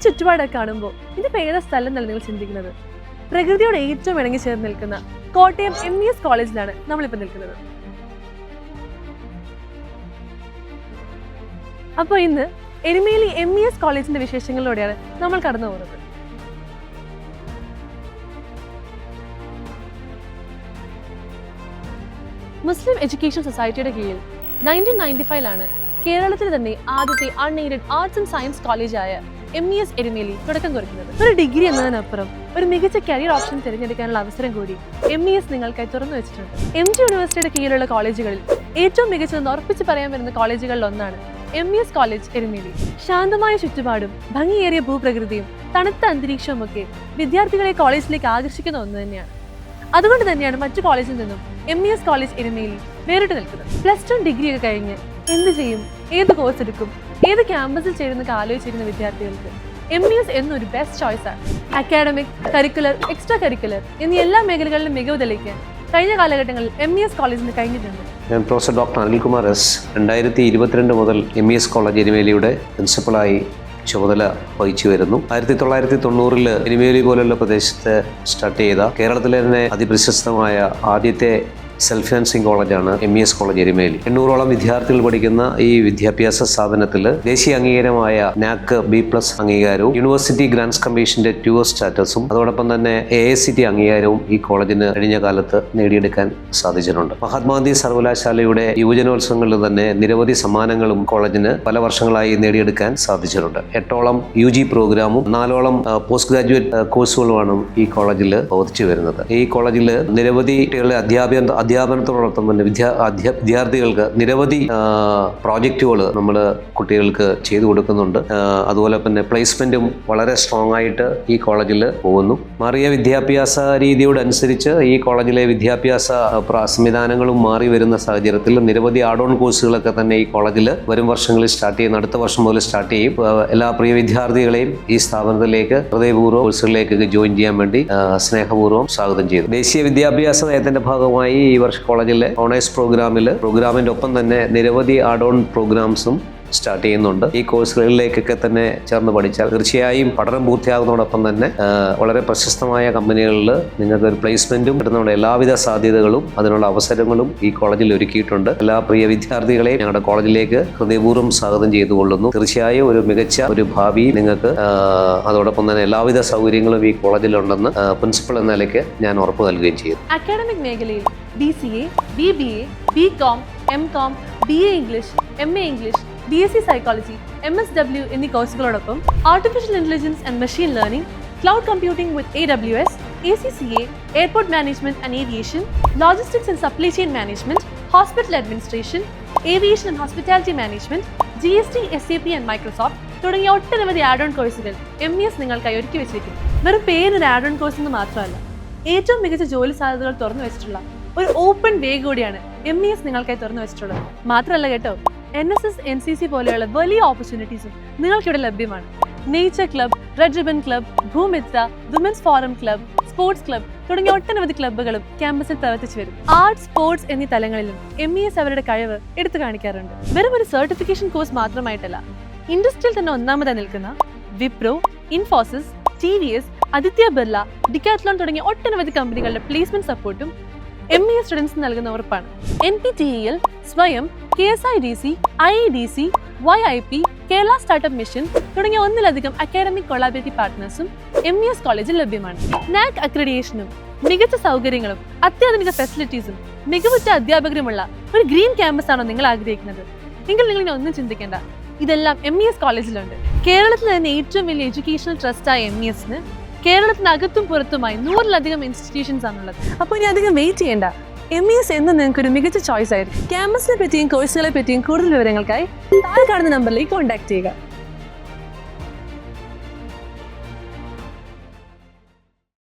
ചുറ്റുപാടൊക്കെ കാണുമ്പോൾ ഇതിപ്പോൾ ഏതാ സ്ഥലം എന്നല്ല നിങ്ങൾ ചിന്തിക്കുന്നത്. പ്രകൃതിയോട് ഏറ്റവും ഇണങ്ങി ചേർന്ന് നിൽക്കുന്ന കോട്ടയം MES കോളേജിലാണ് നമ്മളിപ്പോൾ നിൽക്കുന്നത്. അപ്പോൾ ഇന്ന് എരുമേലി MES കോളേജിന്റെ വിശേഷങ്ങളിലൂടെയാണ് നമ്മൾ കടന്നു പോകുന്നത്. മുസ്ലിം എഡ്യൂക്കേഷൻ സൊസൈറ്റിയുടെ കീഴിൽ 1995 കേരളത്തിൽ തന്നെ ആദ്യത്തെ അൺഎയ്ഡഡ് ആർട്സ് ആൻഡ് സയൻസ് കോളേജായ MES എരുമേലി തുടക്കം കുറിക്കുന്നത്. ഒരു ഡിഗ്രി എന്നതിനപ്പുറം ഒരു മികച്ച കരിയർ ഓപ്ഷൻ തിരഞ്ഞെടുക്കാനുള്ള അവസരം കൂടി MES നിങ്ങൾക്കായി തുറന്നു വെച്ചിട്ടുണ്ട്. MG യൂണിവേഴ്സിറ്റിയുടെ കീഴിലുള്ള കോളേജുകളിൽ ഏറ്റവും മികച്ചതെന്ന് ഉറപ്പിച്ച് പറയാൻ വരുന്ന കോളേജുകളിൽ ഒന്നാണ് MES കോളേജ് എരുമേലി. ശാന്തമായ ചുറ്റുപാടും ഭംഗിയേറിയ ഭൂപ്രകൃതിയും തണുത്ത അന്തരീക്ഷവും ഒക്കെ വിദ്യാർത്ഥികളെ കോളേജിലേക്ക് ആകർഷിക്കുന്ന ഒന്ന് തന്നെയാണ്. അതുകൊണ്ട് തന്നെയാണ് മറ്റു കോളേജിൽ നിന്നും MES കോളേജ് എരുമേലി വേറിട്ട് നിൽക്കുന്നത്. +2 ഡിഗ്രി ഒക്കെ കഴിഞ്ഞ് എന്ത് ചെയ്യും, ഏത് കോഴ്സ് എടുക്കും, ഏത് ക്യാമ്പസിൽ ചേരുന്നൊക്കെ ആലോചിച്ചിരുന്ന വിദ്യാർത്ഥികൾക്ക് MES എന്നൊരു ബെസ്റ്റ് ചോയ്സ് ആണ്. അക്കാഡമിക്, കരിക്കുലർ, എക്സ്ട്രാ കരിക്കുലർ എന്നീ എല്ലാ മേഖലകളിലും മികവ് തെളിയിക്കാൻ കഴിഞ്ഞ കാലഘട്ടങ്ങളിൽ MES കോളേജിന് കഴിഞ്ഞിട്ടുണ്ട്. ഞാൻ പ്രൊഫസർ ഡോക്ടർ അനിൽകുമാർ S. 2022 മുതൽ MES കോളേജ് എരുമേലിയുടെ പ്രിൻസിപ്പളായി ചുമതല വഹിച്ചു വരുന്നു. 1990 എരുമേലി പോലുള്ള പ്രദേശത്ത് സ്റ്റാർട്ട് ചെയ്ത കേരളത്തിലെ തന്നെ അതിപ്രശസ്തമായ ആദ്യത്തെ സെൽഫ് ഫിനാൻസിങ് കോളേജാണ് MES കോളേജ് എരുമേലി. 800ഓളം വിദ്യാർത്ഥികൾ പഠിക്കുന്ന ഈ വിദ്യാഭ്യാസ സ്ഥാപനത്തിൽ ദേശീയ അംഗീകാരമായ NAC B+ അംഗീകാരവും യൂണിവേഴ്സിറ്റി ഗ്രാന്റ്സ് കമ്മീഷന്റെ 2 സ്റ്റാറ്റസും അതോടൊപ്പം തന്നെ AICTE അംഗീകാരവും ഈ കോളേജിന് കഴിഞ്ഞ കാലത്ത് നേടിയെടുക്കാൻ സാധിച്ചിട്ടുണ്ട്. മഹാത്മാഗാന്ധി സർവകലാശാലയുടെ യുവജനോത്സവങ്ങളിൽ തന്നെ നിരവധി സമ്മാനങ്ങളും കോളേജിന് പല വർഷങ്ങളായി നേടിയെടുക്കാൻ സാധിച്ചിട്ടുണ്ട്. 8ഓളം UG പ്രോഗ്രാമും 4ഓളം പോസ്റ്റ് ഗ്രാജുവേറ്റ് കോഴ്സുകളുമാണ് ഈ കോളേജിൽ പ്രവർത്തിച്ചു വരുന്നത്. ഈ കോളേജിൽ നിരവധി കുട്ടികളുടെ അധ്യാപനത്തോടൊപ്പം തന്നെ വിദ്യാർത്ഥികൾക്ക് നിരവധി പ്രോജക്റ്റുകൾ നമ്മൾ കുട്ടികൾക്ക് ചെയ്തു കൊടുക്കുന്നുണ്ട്. അതുപോലെ തന്നെ പ്ലേസ്മെന്റും വളരെ സ്ട്രോങ് ആയിട്ട് ഈ കോളേജിൽ പോകുന്നു. മാറിയ വിദ്യാഭ്യാസ രീതിയോടനുസരിച്ച് ഈ കോളേജിലെ വിദ്യാഭ്യാസ സംവിധാനങ്ങളും മാറി വരുന്ന സാഹചര്യത്തിൽ നിരവധി ആഡ് ഓൺ കോഴ്സുകളൊക്കെ തന്നെ ഈ കോളേജിൽ വരും വർഷങ്ങളിൽ സ്റ്റാർട്ട് ചെയ്യുന്ന അടുത്ത വർഷം മുതൽ സ്റ്റാർട്ട് ചെയ്യും. എല്ലാ പ്രിയ വിദ്യാർത്ഥികളെയും ഈ സ്ഥാപനത്തിലേക്ക് ഹൃദയപൂർവ്വം കോഴ്സുകളിലേക്ക് ജോയിൻ ചെയ്യാൻ വേണ്ടി സ്നേഹപൂർവ്വം സ്വാഗതം ചെയ്തു. ദേശീയ വിദ്യാഭ്യാസ നയത്തിന്റെ ഭാഗമായി ഈ വർഷം കോളേജിലെ ഓണേഴ്സ് പ്രോഗ്രാമിന്റെ ഒപ്പം തന്നെ നിരവധി ആഡ് ഓൺ പ്രോഗ്രാംസും സ്റ്റാർട്ട് ചെയ്യുന്നുണ്ട്. ഈ കോഴ്സുകളിലേക്കൊക്കെ തന്നെ ചേർന്ന് പഠിച്ചാൽ തീർച്ചയായും പഠനം പൂർത്തിയാകുന്നതോടൊപ്പം തന്നെ വളരെ പ്രശസ്തമായ കമ്പനികളിൽ നിങ്ങൾക്ക് ഒരു പ്ലേസ്മെന്റും കിട്ടുന്ന എല്ലാവിധ സാധ്യതകളും അതിനുള്ള അവസരങ്ങളും ഈ കോളേജിൽ ഒരുക്കിയിട്ടുണ്ട്. എല്ലാ പ്രിയ വിദ്യാർത്ഥികളെയും ഞങ്ങളുടെ കോളേജിലേക്ക് ഹൃദയപൂർവ്വം സ്വാഗതം ചെയ്തുകൊള്ളുന്നു. തീർച്ചയായും ഒരു മികച്ച ഒരു ഭാവി നിങ്ങൾക്ക് അതോടൊപ്പം തന്നെ എല്ലാവിധ സൗകര്യങ്ങളും ഈ കോളേജിലുണ്ടെന്ന് പ്രിൻസിപ്പൽ എന്ന നിലയ്ക്ക് ഞാൻ ഉറപ്പ് നൽകുകയും ചെയ്തു. അക്കാഡമിക് മേഖലയിൽ BCA, BBA, BCom, MCom, BA English, MA English, BSc psychology, MSW എന്നീ കോഴ്സുകളോടൊപ്പം artificial intelligence and machine learning, cloud computing with AWS, ACCA, airport management and aviation, logistics and supply chain management, hospital administration, aviation and hospitality management, GST, SAP and Microsoft തുടങ്ങിയ ഒട്ടനവധി add on കോഴ്സുകൾ MES നിങ്ങൾക്കായി ഒരുക്കി വെച്ചിരിക്കുന്നു. വെറും പേരൊരു add on course എന്ന് മാത്രമല്ല, ഏറ്റവും മികച്ച ജോലി സാധ്യതകൾ തുറന്നു വെച്ചിട്ടുള്ള ഒരു ഓപ്പൺ വേ കൂടിയാണ് MES നിങ്ങൾക്കായി തുറന്നു വെച്ചിട്ടുള്ളത്. മാത്രമല്ല കേട്ടോ, NSS, NCC പോലെയുള്ള വലിയ ഓപ്പർച്യൂണിറ്റീസും നിങ്ങൾക്കിവിടെ ലഭ്യമാണ്. Nature club, red ribbon club, Bhoomithra, women's forum club, sports club തുടങ്ങിയ ഒട്ടനവധി ക്ലബ്ബുകളും ക്യാമ്പസിൽ പ്രവർത്തിച്ചു വരും. ആർട്സ്, സ്പോർട്സ് എന്നീ തലങ്ങളിലും MES അവരുടെ കഴിവ് എടുത്തു കാണിക്കാറുണ്ട്. വെറും ഒരു സർട്ടിഫിക്കേഷൻ കോഴ്സ് മാത്രമായിട്ടല്ല, ഇൻഡസ്ട്രിയിൽ തന്നെ ഒന്നാമതായി നിൽക്കുന്ന വിപ്രോ, ഇൻഫോസിസ്, TVS, ആദിത്യ ബിർല, ഡിക്കാത്ലോൺ തുടങ്ങിയ ഒട്ടനവധി കമ്പനികളുടെ പ്ലേസ്മെന്റ് സപ്പോർട്ടും MES സ്റ്റുഡൻസിന് നൽകുന്ന ഉറപ്പാണ്. NPTEL, സ്വയം, KSIDC, IEDC, YIP, Kerala startup mission തുടങ്ങിയ ഒന്നിലധികം അക്കാഡമിക് കൊളാബറേറ്റീവ് പാർട്ട്നേഴ്സും MES കോളേജിൽ ലഭ്യമാണ്. NAC അക്രഡിറ്റേഷനും മികച്ച സൗകര്യങ്ങളും അത്യാധുനിക ഫെസിലിറ്റീസും മികവുറ്റ അധ്യാപകരുമുള്ള ഒരു ഗ്രീൻ ക്യാമ്പസ് ആണോ നിങ്ങൾ ആഗ്രഹിക്കുന്നത്? എങ്കിൽ നിങ്ങൾ ഇനി ഒന്നും ചിന്തിക്കേണ്ട, ഇതെല്ലാം MES കോളേജിലുണ്ട്. കേരളത്തിലെ തന്നെ ഏറ്റവും വലിയ എഡ്യൂക്കേഷണൽ ട്രസ്റ്റായ MESന് കേരളത്തിനകത്തും പുറത്തുമായി 100-ലധികം ഇൻസ്റ്റിറ്റ്യൂഷൻസ് ആണുള്ളത്. അപ്പോൾ ഇനി അധികം വെയിറ്റ് ചെയ്യേണ്ട, MES എന്ന് നിങ്ങൾക്കൊരു മികച്ച ചോയ്സ് ആയിരിക്കും. ക്യാമ്പസിനെ പറ്റിയും കോഴ്സുകളെ പറ്റിയും കൂടുതൽ വിവരങ്ങൾക്കായി താഴെ കാണുന്ന നമ്പറിലേക്ക് കോൺടാക്ട് ചെയ്യുക.